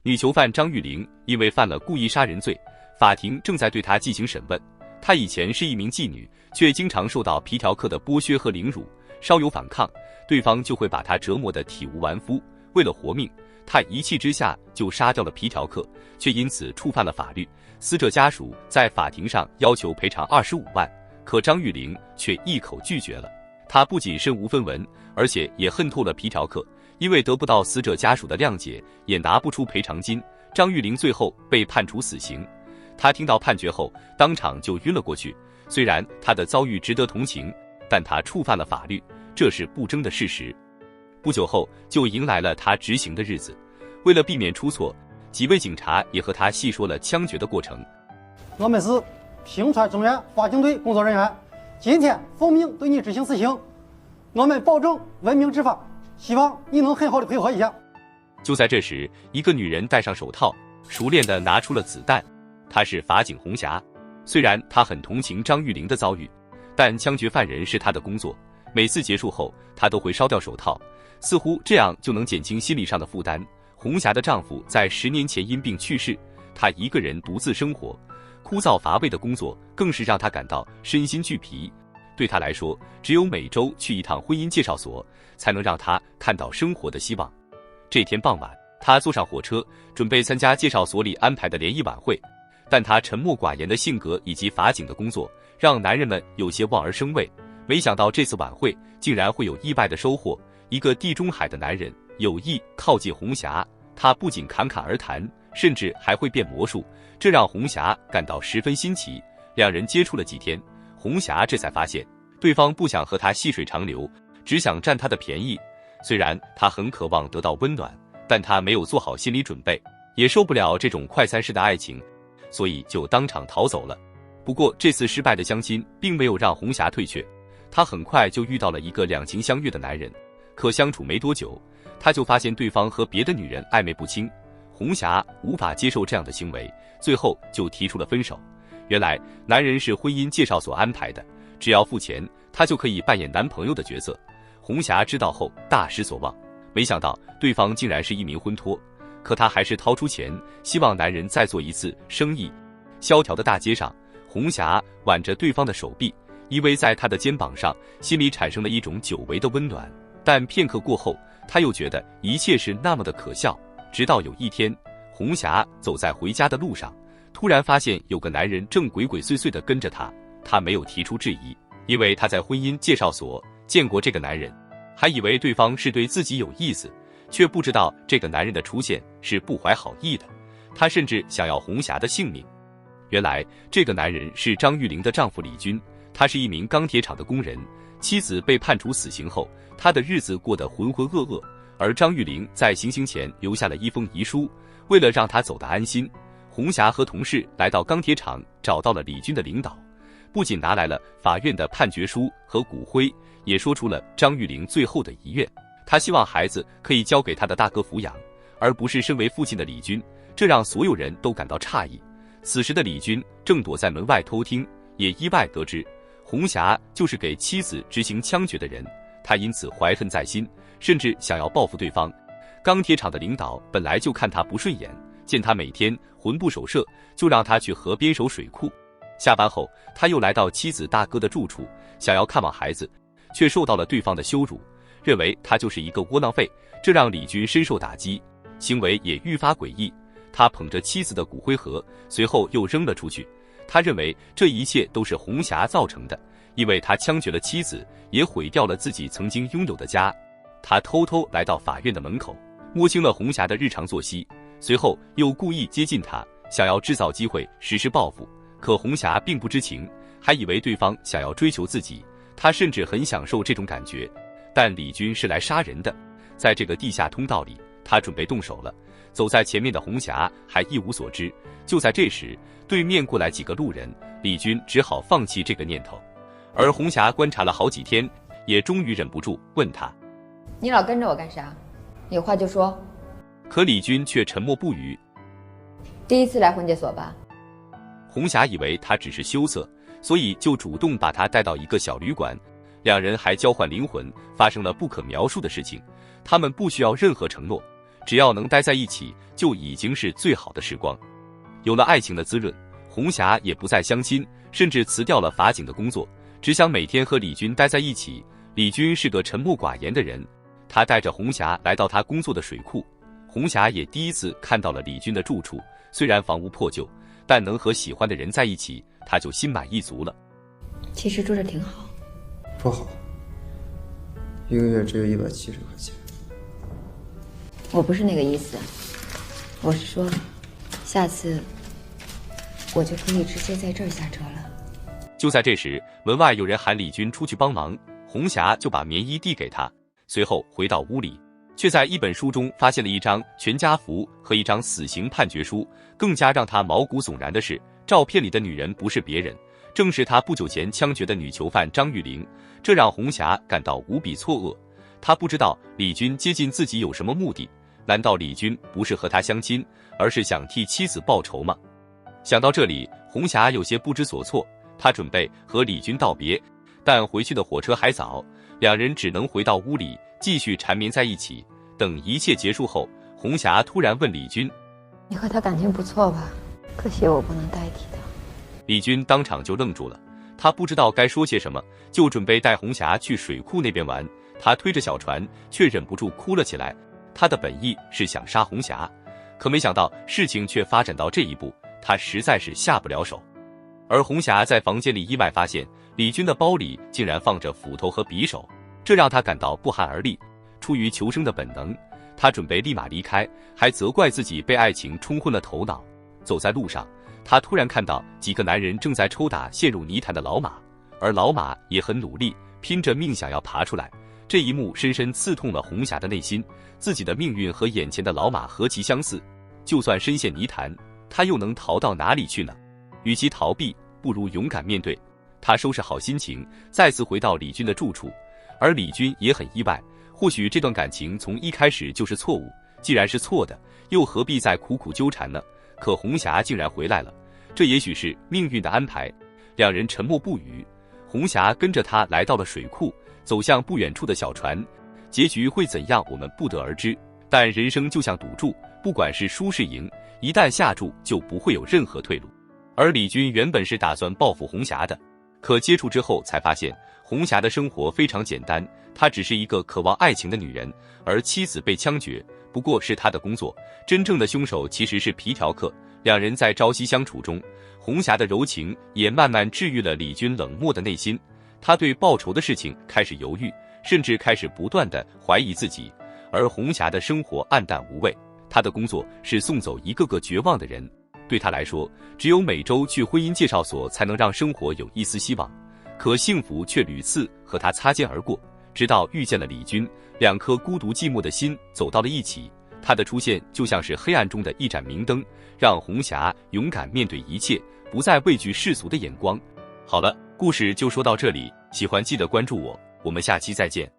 女囚犯张玉玲因为犯了故意杀人罪，法庭正在对她进行审问。她以前是一名妓女，却经常受到皮条客的剥削和凌辱，稍有反抗，对方就会把她折磨得体无完肤。为了活命，她一气之下就杀掉了皮条客，却因此触犯了法律。死者家属在法庭上要求赔偿25万，可张玉玲却一口拒绝了。她不仅身无分文，而且也恨透了皮条客，因为得不到死者家属的谅解，也拿不出赔偿金。张玉玲最后被判处死刑。她听到判决后，当场就晕了过去。虽然她的遭遇值得同情，但她触犯了法律，这是不争的事实。不久后，就迎来了她执行的日子。为了避免出错，几位警察也和她细说了枪决的过程。我们是平川中原法警队工作人员，今天奉命对你执行死刑，我们保证文明执法，希望你能很好的配合一下。就在这时，一个女人戴上手套，熟练地拿出了子弹。她是法警红霞。虽然她很同情张玉玲的遭遇，但枪决犯人是她的工作，每次结束后，她都会烧掉手套，似乎这样就能减轻心理上的负担。红霞的丈夫在10年前因病去世，她一个人独自生活，枯燥乏味的工作更是让她感到身心俱疲。对她来说，只有每周去一趟婚姻介绍所，才能让她看到生活的希望。这天傍晚，她坐上火车，准备参加介绍所里安排的联谊晚会，但她沉默寡言的性格以及法警的工作，让男人们有些望而生畏。没想到这次晚会竟然会有意外的收获，一个地中海的男人有意靠近红霞，他不仅侃侃而谈，甚至还会变魔术，这让红霞感到十分新奇。两人接触了几天，红霞这才发现对方不想和她细水长流，只想占她的便宜。虽然她很渴望得到温暖，但她没有做好心理准备，也受不了这种快餐式的爱情，所以就当场逃走了。不过这次失败的相亲并没有让红霞退却，她很快就遇到了一个两情相悦的男人，可相处没多久，她就发现对方和别的女人暧昧不清。红霞无法接受这样的行为，最后就提出了分手。原来男人是婚姻介绍所安排的，只要付钱，他就可以扮演男朋友的角色。红霞知道后大失所望，没想到对方竟然是一名婚托，可她还是掏出钱，希望男人再做一次生意。萧条的大街上，红霞挽着对方的手臂，依偎在他的肩膀上，心里产生了一种久违的温暖。但片刻过后，她又觉得一切是那么的可笑。直到有一天，红霞走在回家的路上，突然发现有个男人正鬼鬼祟祟地跟着她。她没有提出质疑，因为她在婚姻介绍所见过这个男人，还以为对方是对自己有意思，却不知道这个男人的出现是不怀好意的。他甚至想要红霞的性命。原来这个男人是张玉玲的丈夫李军，他是一名钢铁厂的工人，妻子被判处死刑后，他的日子过得浑浑噩噩。而张玉玲在行刑前留下了一封遗书，为了让他走得安心，红霞和同事来到钢铁厂，找到了李军的领导，不仅拿来了法院的判决书和骨灰，也说出了张玉玲最后的遗愿。她希望孩子可以交给她的大哥抚养，而不是身为父亲的李军，这让所有人都感到诧异。此时的李军正躲在门外偷听，也意外得知红霞就是给妻子执行枪决的人，他因此怀恨在心，甚至想要报复对方。钢铁厂的领导本来就看他不顺眼，见他每天魂不守舍，就让他去河边守水库。下班后，他又来到妻子大哥的住处，想要看望孩子，却受到了对方的羞辱，认为他就是一个窝囊废，这让李军深受打击，行为也愈发诡异。他捧着妻子的骨灰盒，随后又扔了出去。他认为这一切都是红霞造成的，因为他枪决了妻子，也毁掉了自己曾经拥有的家。他偷偷来到法院的门口，摸清了红霞的日常作息，随后又故意接近她，想要制造机会实施报复。可红霞并不知情，还以为对方想要追求自己，她甚至很享受这种感觉。但李军是来杀人的，在这个地下通道里，他准备动手了。走在前面的红霞还一无所知。就在这时，对面过来几个路人，李军只好放弃这个念头。而红霞观察了好几天，也终于忍不住问他：你老跟着我干啥？有话就说。可李军却沉默不语。第一次来婚介所吧？红霞以为他只是羞涩，所以就主动把他带到一个小旅馆，两人还交换灵魂，发生了不可描述的事情。他们不需要任何承诺，只要能待在一起，就已经是最好的时光。有了爱情的滋润，红霞也不再相亲，甚至辞掉了法警的工作，只想每天和李军待在一起。李军是个沉默寡言的人，他带着红霞来到他工作的水库，红霞也第一次看到了李军的住处。虽然房屋破旧，但能和喜欢的人在一起，他就心满意足了。其实住着挺好。不好，一个月只有170块钱。我不是那个意思，我是说，下次我就可以直接在这儿下车了。就在这时，门外有人喊李军出去帮忙，红霞就把棉衣递给他，随后回到屋里，却在一本书中发现了一张全家福和一张死刑判决书。更加让他毛骨悚然的是，照片里的女人不是别人，正是他不久前枪决的女囚犯张玉玲。这让红霞感到无比错愕，她不知道李军接近自己有什么目的。难道李军不是和他相亲，而是想替妻子报仇吗？想到这里，红霞有些不知所措，她准备和李军道别，但回去的火车还早，两人只能回到屋里继续缠绵在一起。等一切结束后，红霞突然问李军：“你和他感情不错吧？可惜我不能代替他。”李军当场就愣住了，他不知道该说些什么，就准备带红霞去水库那边玩。他推着小船，却忍不住哭了起来。他的本意是想杀红霞，可没想到事情却发展到这一步，他实在是下不了手。而红霞在房间里意外发现，李军的包里竟然放着斧头和匕首，这让他感到不寒而栗。出于求生的本能，他准备立马离开，还责怪自己被爱情冲昏了头脑。走在路上，他突然看到几个男人正在抽打陷入泥潭的老马，而老马也很努力，拼着命想要爬出来。这一幕深深刺痛了红霞的内心，自己的命运和眼前的老马何其相似，就算深陷泥潭，他又能逃到哪里去呢？与其逃避，不如勇敢面对。他收拾好心情，再次回到李军的住处，而李军也很意外，或许这段感情从一开始就是错误，既然是错的，又何必再苦苦纠缠呢？可红霞竟然回来了，这也许是命运的安排。两人沉默不语，红霞跟着他来到了水库，走向不远处的小船。结局会怎样，我们不得而知，但人生就像赌注，不管是输是赢，一旦下注就不会有任何退路。而李军原本是打算报复红霞的，可接触之后才发现，红霞的生活非常简单，她只是一个渴望爱情的女人，而妻子被枪决不过是她的工作，真正的凶手其实是皮条客。两人在朝夕相处中，红霞的柔情也慢慢治愈了李军冷漠的内心。他对报仇的事情开始犹豫，甚至开始不断地怀疑自己。而红霞的生活暗淡无味，她的工作是送走一个个绝望的人。对她来说，只有每周去婚姻介绍所才能让生活有一丝希望。可幸福却屡次和她擦肩而过，直到遇见了李军，两颗孤独寂寞的心走到了一起。他的出现就像是黑暗中的一盏明灯，让红霞勇敢面对一切，不再畏惧世俗的眼光。好了，故事就说到这里，喜欢记得关注我，我们下期再见。